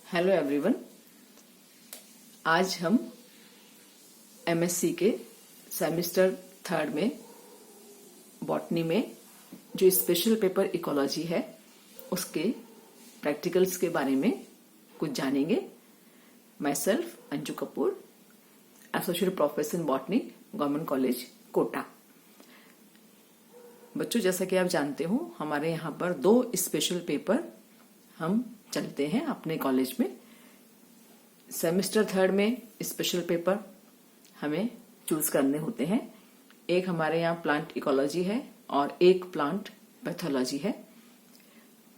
Hello everyone. आज हम MSc के सेमेस्टर थर्ड में बॉटनी में जो स्पेशल पेपर इकोलॉजी है उसके प्रैक्टिकल्स के बारे में कुछ जानेंगे। Myself Anju Kapoor, associate professor in botany, government college Kota. बच्चों, जैसा कि आप जानते हो हमारे यहाँ पर 2 स्पेशल पेपर हम चलते हैं अपने कॉलेज में। सेमेस्टर थर्ड में स्पेशल पेपर हमें चूज करने होते हैं। एक हमारे यहाँ प्लांट इकोलॉजी है और एक प्लांट पैथोलॉजी है।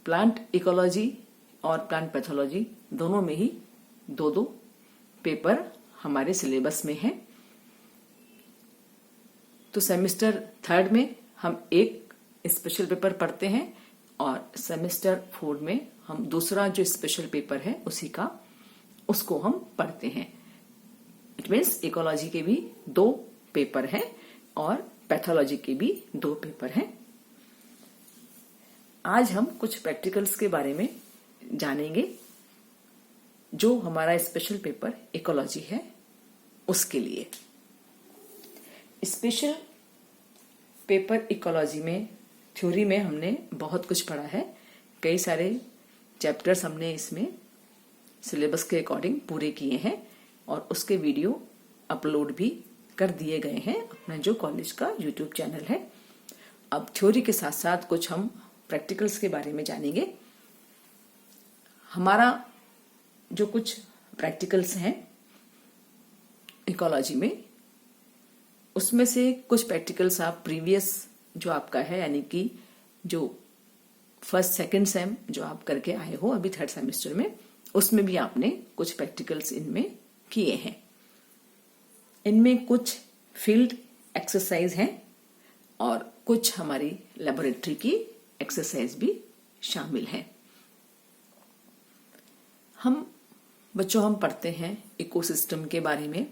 प्लांट इकोलॉजी और प्लांट पैथोलॉजी दोनों में ही 2-2 पेपर हमारे सिलेबस में है। तो सेमेस्टर थर्ड में हम एक स्पेशल पेपर पढ़ते हैं और सेमेस्टर फोर्थ में हम दूसरा जो स्पेशल पेपर है उसको हम पढ़ते हैं। इट मीन्स इकोलॉजी के भी 2 पेपर हैं और पैथोलॉजी के भी 2 पेपर हैं। आज हम कुछ प्रैक्टिकल्स के बारे में जानेंगे जो हमारा स्पेशल पेपर इकोलॉजी है उसके लिए। स्पेशल पेपर इकोलॉजी में थ्योरी में हमने बहुत कुछ पढ़ा है। कई सारे चैप्टर्स हमने इसमें सिलेबस के अकॉर्डिंग पूरे किए हैं और उसके वीडियो अपलोड भी कर दिए गए हैं अपना जो कॉलेज का यूट्यूब चैनल है। अब थ्योरी के साथ साथ कुछ हम प्रैक्टिकल्स के बारे में जानेंगे। हमारा जो कुछ प्रैक्टिकल्स हैं इकोलॉजी में, उसमें से कुछ प्रैक्टिकल्स आप प्रीवियस जो आपका है, यानी कि जो फर्स्ट सेकंड सेम जो आप करके आए हो अभी थर्ड सेमेस्टर में, उसमें भी आपने कुछ प्रैक्टिकल्स इनमें किए हैं। इनमें कुछ फील्ड एक्सरसाइज हैं और कुछ हमारी लेबोरेटरी की एक्सरसाइज भी शामिल है। हम पढ़ते हैं इकोसिस्टम के बारे में।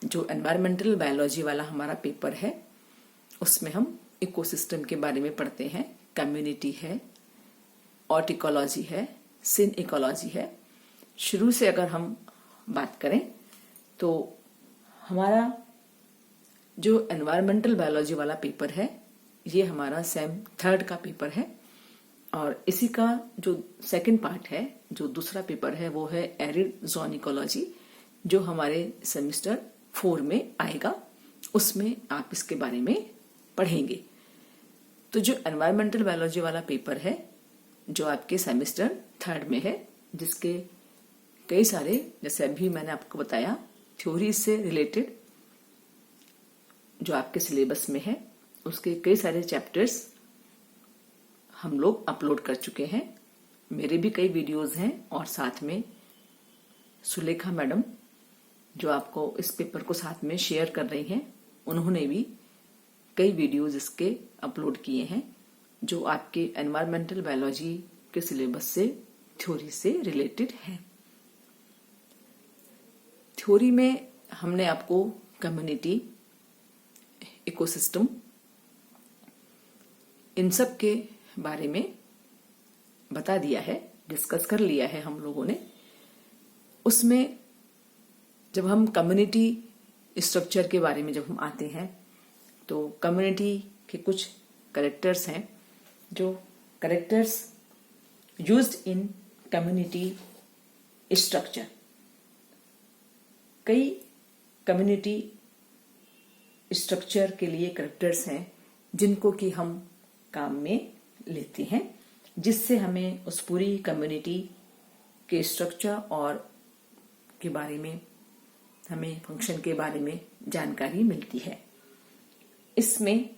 जो एनवायरमेंटल बायोलॉजी वाला हमारा पेपर है उसमें हम इकोसिस्टम के बारे में पढ़ते हैं। कम्युनिटी है, ऑर्टिकोलॉजी है, सिन इकोलॉजी है। शुरू से अगर हम बात करें तो हमारा जो एनवायरमेंटल बायोलॉजी वाला पेपर है ये हमारा सेम थर्ड का पेपर है और इसी का जो सेकंड पार्ट है, जो दूसरा पेपर है, वो है एरिड जोन इकोलॉजी, जो हमारे सेमेस्टर 4 में आएगा। उसमें आप इसके बारे में पढ़ेंगे। तो जो एनवायरमेंटल बायोलॉजी वाला पेपर है जो आपके सेमेस्टर थर्ड में है, जिसके कई सारे, जैसे अभी मैंने आपको बताया, थ्योरी से रिलेटेड जो आपके सिलेबस में है उसके कई सारे चैप्टर्स हम लोग अपलोड कर चुके हैं। मेरे भी कई वीडियोस हैं और साथ में सुलेखा मैडम जो आपको इस पेपर को साथ में शेयर कर रही हैं, उन्होंने भी कई वीडियोस इसके अपलोड किए हैं जो आपके एनवायरमेंटल बायोलॉजी के सिलेबस से, थ्योरी से रिलेटेड है। थ्योरी में हमने आपको कम्युनिटी, इकोसिस्टम, इन सब के बारे में बता दिया है, डिस्कस कर लिया है हम लोगों ने। उसमें जब हम कम्युनिटी स्ट्रक्चर के बारे में जब हम आते हैं तो कम्युनिटी के कुछ कैरेक्टर्स हैं, जो characters used in community structure. कई कम्युनिटी स्ट्रक्चर के लिए कैरेक्टर्स हैं जिनको कि हम काम में लेते हैं, जिससे हमें उस पूरी कम्युनिटी के स्ट्रक्चर और के बारे में, हमें फंक्शन के बारे में जानकारी मिलती है। इसमें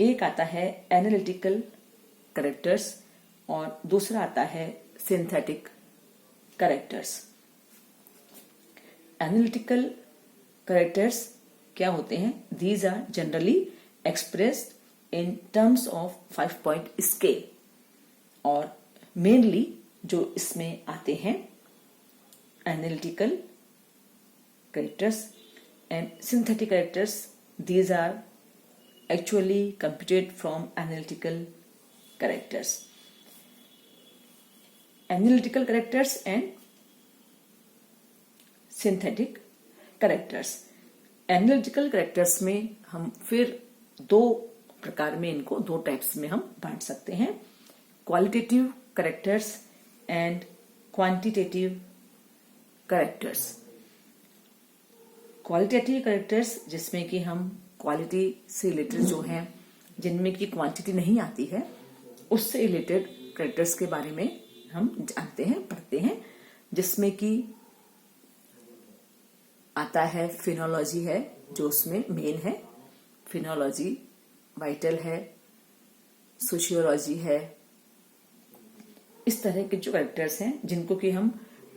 एक आता है एनालिटिकल कैरेक्टर्स और दूसरा आता है सिंथेटिक कैरेक्टर्स। एनालिटिकल कैरेक्टर्स क्या होते हैं? These are generally expressed in terms of 5-point scale और मेनली जो इसमें आते हैं analytical characters and synthetic characters, these are actually computed from analytical characters. Analytical characters and synthetic characters. Analytical characters में हम फिर दो प्रकार में, इनको दो टाइप्स में हम बांट सकते हैं, qualitative characters and quantitative characters. Qualitative characters जिसमें कि हम क्वालिटी से रिलेटेड जो है, जिनमें की क्वांटिटी नहीं आती है, उससे रिलेटेड कैरेक्टर्स के बारे में हम जानते हैं, पढ़ते हैं, जिसमें कि आता है फिनोलॉजी है जो उसमें मेन है, फिनोलॉजी, वाइटल है, सोशियोलॉजी है। इस तरह के जो कैरेक्टर्स हैं जिनको कि हम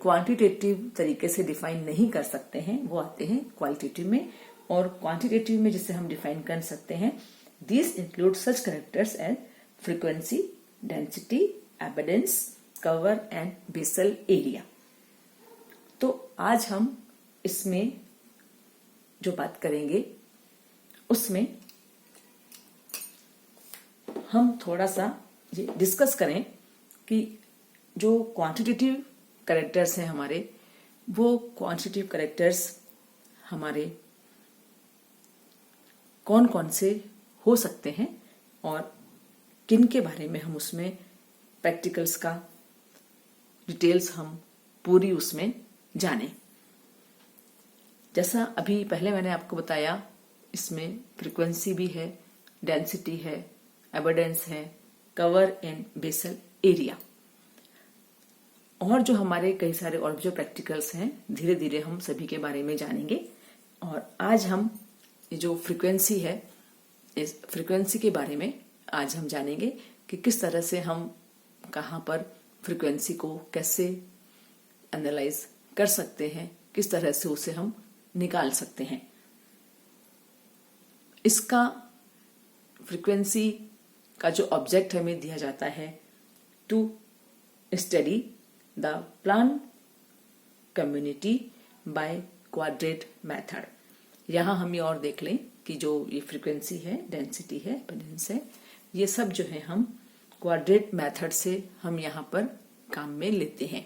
क्वांटिटेटिव तरीके से डिफाइन नहीं कर सकते हैं, वो आते हैं क्वालिटेटिव में। और क्वांटिटेटिव में जिसे हम डिफाइन कर सकते हैं, this include such characters as frequency, density, evidence, cover and basal area. तो आज हम इसमें जो बात करेंगे उसमें हम थोड़ा सा ये डिस्कस करें कि जो क्वांटिटेटिव कैरेक्टर्स हैं हमारे, वो क्वांटिटेटिव कैरेक्टर्स हमारे कौन कौन से हो सकते हैं और किन के बारे में हम उसमें प्रैक्टिकल्स का डिटेल्स हम पूरी उसमें जाने। जैसा अभी पहले मैंने आपको बताया, इसमें फ्रीक्वेंसी भी है, डेंसिटी है, एबिडेंस है, कवर एंड बेसल एरिया, और जो हमारे कई सारे और जो प्रैक्टिकल्स हैं, धीरे धीरे हम सभी के बारे में जानेंगे। और आज हम ये जो फ्रीक्वेंसी है, इस फ्रीक्वेंसी के बारे में आज हम जानेंगे कि किस तरह से हम कहाँ पर फ्रीक्वेंसी को कैसे एनालाइज कर सकते हैं, किस तरह से उसे हम निकाल सकते हैं। इसका फ्रीक्वेंसी का जो ऑब्जेक्ट हमें दिया जाता है, to study the plant community by quadrat method. यहाँ हम ये और देख लें कि जो ये फ्रीक्वेंसी है, डेंसिटी है, एबिडेंस है, ये सब जो है हम क्वाड्रेट मेथड से हम यहाँ पर काम में लेते हैं।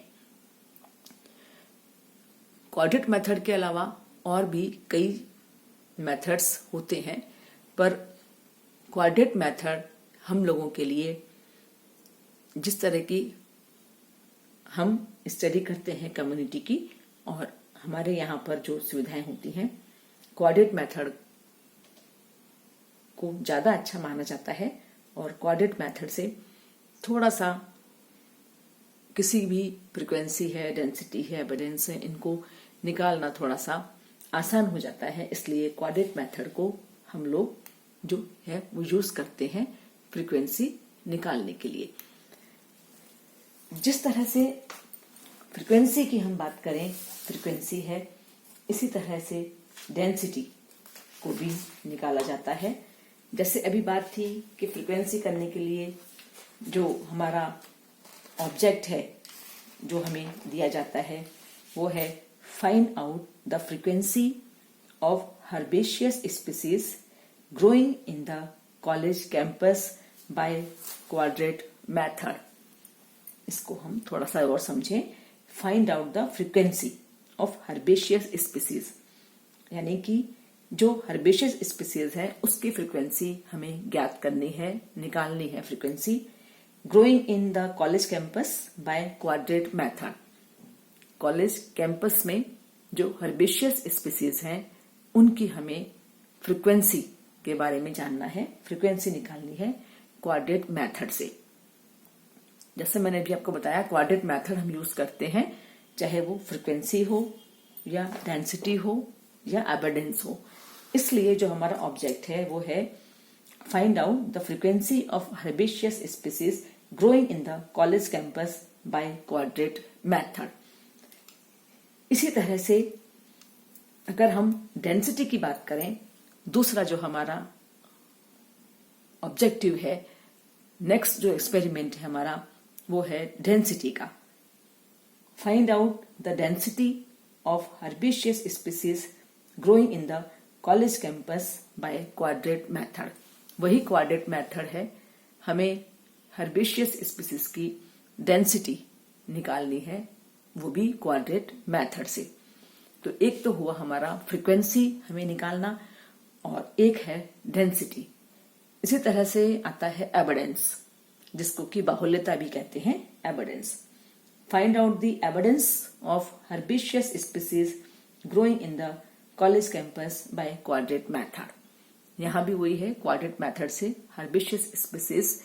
क्वाड्रेट मेथड के अलावा और भी कई मेथड्स होते हैं, पर क्वाड्रेट मेथड हम लोगों के लिए, जिस तरह की हम स्टडी करते हैं कम्युनिटी की और हमारे यहाँ पर जो सुविधाएं होती हैं, क्वाड्रेट मेथड को ज्यादा अच्छा माना जाता है। और क्वाड्रेट मेथड से थोड़ा सा किसी भी फ्रीक्वेंसी है, डेंसिटी है, एबिडेंस है, इनको निकालना थोड़ा सा आसान हो जाता है। इसलिए क्वाड्रेट मेथड को हम लोग जो है वो यूज करते हैं फ्रीक्वेंसी निकालने के लिए। जिस तरह से फ्रीक्वेंसी की हम बात करें, फ्रीक्वेंसी है, इसी तरह से डेंसिटी को भी निकाला जाता है। जैसे अभी बात थी कि फ्रीक्वेंसी करने के लिए जो हमारा ऑब्जेक्ट है जो हमें दिया जाता है, वो है find out the frequency of herbaceous species growing in the college campus by quadrat method. इसको हम थोड़ा सा और समझें। Find out the frequency of herbaceous species, यानी कि जो हर्बेशियस स्पीसीज है उसकी फ्रीक्वेंसी हमें ज्ञात करनी है, निकालनी है frequency, growing in the college campus by quadrat method. College campus में जो हर्बेशियस स्पीसीज हैं उनकी हमें फ्रीक्वेंसी के बारे में जानना है, फ्रीक्वेंसी निकालनी है क्वाड्रेट मेथड से। जैसे मैंने भी आपको बताया, क्वाड्रेट मेथड हम यूज करते हैं, चाहे वो फ्रीक्वेंसी हो या डेंसिटी हो या एबिडेंस हो। इसलिए जो हमारा ऑब्जेक्ट है वो है find out the frequency of herbaceous species growing in the college campus by quadrat method. इसी तरह से अगर हम डेंसिटी की बात करें, दूसरा जो हमारा ऑब्जेक्टिव है, नेक्स्ट जो एक्सपेरिमेंट है हमारा, वो है डेंसिटी का। Find out the density of herbaceous species growing in the college campus by quadrat method. वही क्वाड्रेट मेथड है, हमें हर्बेशियस स्पीसीज की डेंसिटी निकालनी है, वो भी क्वाड्रेट मेथड से। तो एक तो हुआ हमारा फ्रीक्वेंसी हमें निकालना और एक है डेंसिटी। इसी तरह से आता है एविडेंस, जिसको कि बाहुल्यता भी कहते हैं, evidence. Find out the evidence of herbaceous species growing in the college campus by quadrat method. यहां भी वही है, क्वाड्रेट मेथड से हर्बिशियस स्पीसीज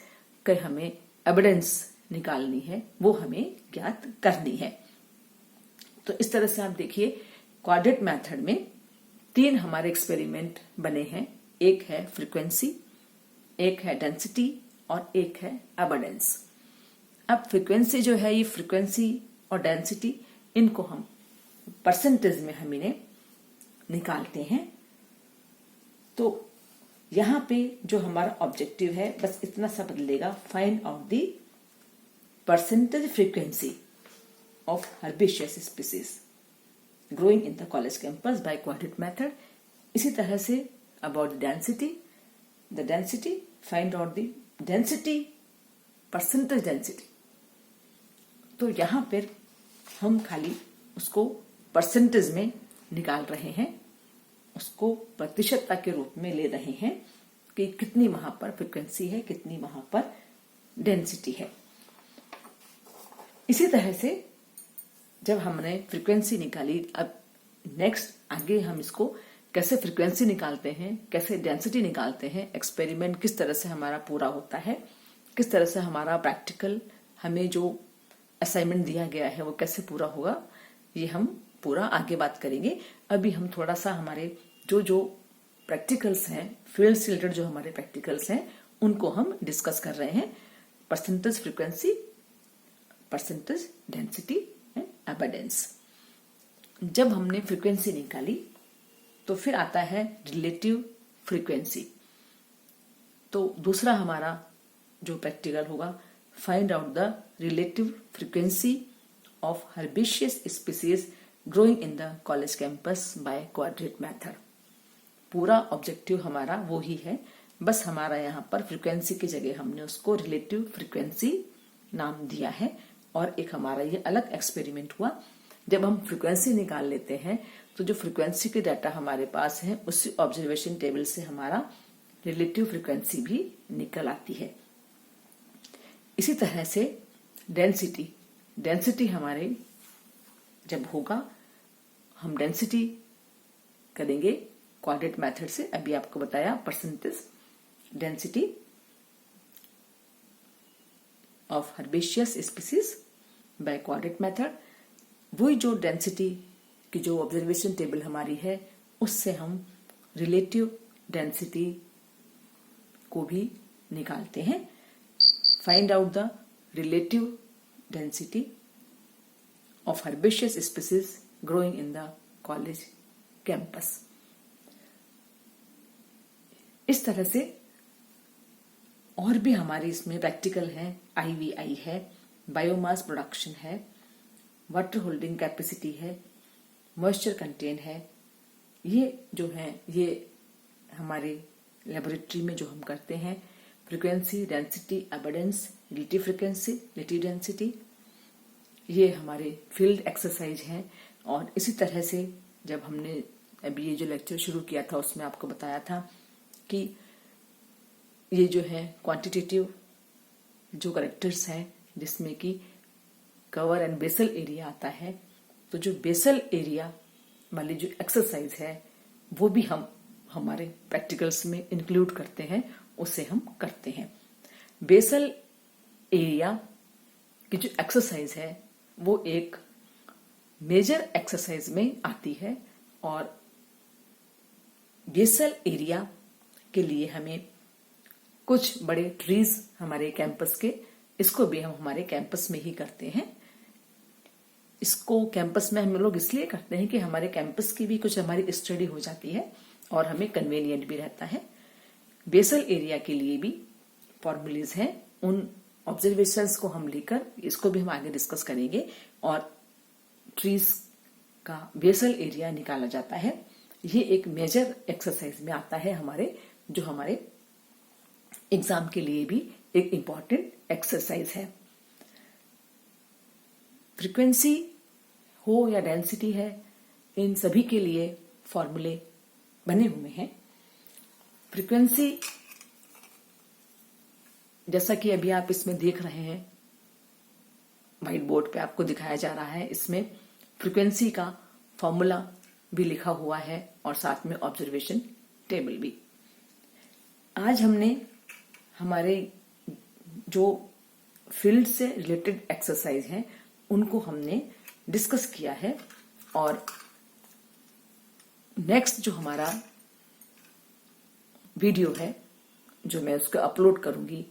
के हमें एविडेंस निकालनी है, वो हमें ज्ञात करनी है। तो इस तरह से आप देखिए, क्वाड्रेट मेथड में 3 हमारे एक्सपेरिमेंट बने हैं। एक है फ्रीक्वेंसी, एक है डेंसिटी और एक है एविडेंस। अब फ्रीक्वेंसी जो है, ये फ्रीक्वेंसी और डेंसिटी, इनको हम परसेंटेज में हम इन्हें निकालते हैं। तो यहां पे जो हमारा ऑब्जेक्टिव है, बस इतना सा बदलेगा, find out the percentage frequency of herbaceous species growing in the college campus by quadrat method. इसी तरह से about the density find out the density, percentage density. तो यहां पर हम खाली उसको परसेंटेज में निकाल रहे हैं, उसको प्रतिशतता के रूप में ले रहे हैं कि कितनी वहां पर फ्रीक्वेंसी है, कितनी वहां पर डेंसिटी है। इसी तरह से जब हमने फ्रीक्वेंसी निकाली, अब नेक्स्ट आगे हम इसको कैसे फ्रीक्वेंसी निकालते हैं, कैसे डेंसिटी निकालते हैं, एक्सपेरिमेंट किस तरह से हमारा पूरा होता है, किस तरह से हमारा प्रैक्टिकल, हमें जो असाइनमेंट दिया गया है वो कैसे पूरा होगा, ये हम पूरा आगे बात करेंगे। अभी हम थोड़ा सा हमारे जो प्रैक्टिकल्स हैं, फील्ड से रिलेटेड जो हमारे प्रैक्टिकल्स हैं, उनको हम डिस्कस कर रहे हैं। Percentage frequency, percentage density and evidence. जब हमने फ्रीक्वेंसी निकाली तो फिर आता है रिलेटिव फ्रीक्वेंसी। तो दूसरा हमारा जो प्रैक्टिकल होगा, find out the relative frequency of herbaceous species growing in the college campus by quadrat method. पूरा ऑब्जेक्टिव हमारा वो ही है, बस हमारा यहाँ पर फ्रीक्वेंसी की जगह हमने उसको रिलेटिव फ्रीक्वेंसी नाम दिया है। और एक हमारा ये अलग एक्सपेरिमेंट हुआ, जब हम फ्रीक्वेंसी निकाल लेते हैं तो जो फ्रीक्वेंसी के डाटा हमारे पास है, उसी ऑब्जर्वेशन टेबल से हमारा रिलेटिव फ्रीक्वेंसी भी निकल आती है। इसी तरह से डेंसिटी हमारे जब होगा, हम डेंसिटी करेंगे क्वाड्रेट मेथड से। अभी आपको बताया percentage density of herbaceous species by quadrat method. वही जो डेंसिटी की जो ऑब्जर्वेशन टेबल हमारी है, उससे हम रिलेटिव डेंसिटी को भी निकालते हैं। Find out the relative density of herbaceous species growing in the college campus. इस तरह से और भी हमारे इसमें प्रैक्टिकल है, IVI है, बायोमास प्रोडक्शन है, वाटर होल्डिंग कैपेसिटी है, मॉइस्चर कंटेंट है। ये जो है, ये हमारे लेबोरेटरी में जो हम करते हैं, frequency, density, evidence, relative frequency, relative density, ये हमारे फील्ड एक्सरसाइज हैं। और इसी तरह से जब हमने अभी ये जो लेक्चर शुरू किया था, उसमें आपको बताया था कि ये जो है क्वांटिटेटिव जो करेक्टर्स हैं, जिसमें कि कवर एंड बेसल एरिया आता है। तो जो बेसल एरिया वाली जो एक्सरसाइज है, वो भी हम हमारे प्रैक्टिकल्स में इंक्लूड करते हैं, उसे हम करते हैं। बेसल एरिया की जो एक्सरसाइज है, वो एक मेजर एक्सरसाइज में आती है। और बेसल एरिया के लिए हमें कुछ बड़े ट्रीज हमारे कैंपस के, इसको भी हम हमारे कैंपस में ही करते हैं। इसको कैंपस में हम लोग इसलिए करते हैं कि हमारे कैंपस की भी कुछ हमारी स्टडी हो जाती है और हमें कन्वीनियंट भी रहता है। बेसल एरिया के लिए भी फॉर्मूलेज हैं, उन ऑब्जर्वेशंस को हम लेकर इसको भी हम आगे डिस्कस करेंगे। और ट्रीज का बेसल एरिया निकाला जाता है। ये एक मेजर एक्सरसाइज में आता है हमारे, जो हमारे एग्जाम के लिए भी एक इम्पॉर्टेंट एक्सरसाइज है। फ्रीक्वेंसी हो या डेंसिटी है, इन सभी के लिए फॉर्मूले बने हुए हैं। फ्रीक्वेंसी, जैसा कि अभी आप इसमें देख रहे हैं, व्हाइट बोर्ड पे आपको दिखाया जा रहा है, इसमें फ्रीक्वेंसी का फॉर्मूला भी लिखा हुआ है और साथ में ऑब्जर्वेशन टेबल भी। आज हमने हमारे जो फील्ड से रिलेटेड एक्सरसाइज हैं उनको हमने डिस्कस किया है, और नेक्स्ट जो हमारा वीडियो है जो मैं उसको अपलोड करूंगी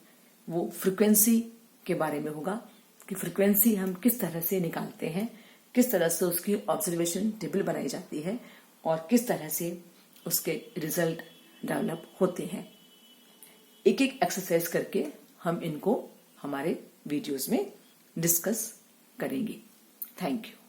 वो फ्रीक्वेंसी के बारे में होगा कि फ्रीक्वेंसी हम किस तरह से निकालते हैं, किस तरह से उसकी ऑब्जर्वेशन टेबल बनाई जाती है और किस तरह से उसके रिजल्ट डेवलप होते हैं। एक एक एक्सरसाइज करके हम इनको हमारे वीडियोस में डिस्कस करेंगे। Thank you.